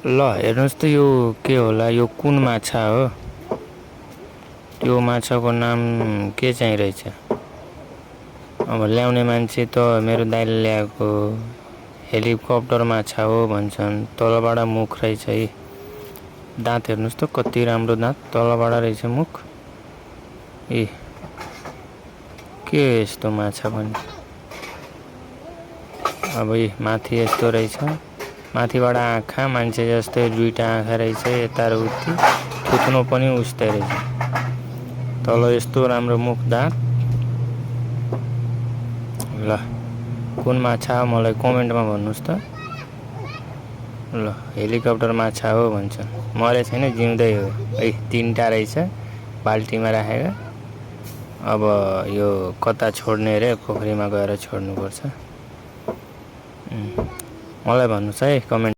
ल हेर्नुहोस् त यो के होला, यो कुन माछा हो? त्यो माछाको नाम के चाहिँ रहेछ? अब ल्याउने मान्छे त मेरो दाइले ल्याएको हेलिकप्टर माछा हो भन्छन्। तलबाट मुख रहेछ है। दाँत हेर्नुहोस् त कति राम्रो दाँत, तलबाट रहेछ मुख। ए के यस्तो माछा पनि? अब माथि यस्तो रहेछ, माथिबाट आँखा मान्छे जस्तै दुईटा आँखा रहेछ, यता र उति थुत्नो पनि उस्तै रहेछ। तल यस्तो राम्रो मुख, दाँत। ल कुन माछा हो मलाई कमेन्टमा भन्नुहोस् त। ल हेलिकप्टर माछा हो भन्छ, मरे छैन, जिउँदै हो है। तीनटा रहेछ बाल्टीमा राखेको। अब यो कता छोड्ने रे? पोखरीमा गएर छोड्नुपर्छ। मलाई भन्नुहोस् है कमेन्ट।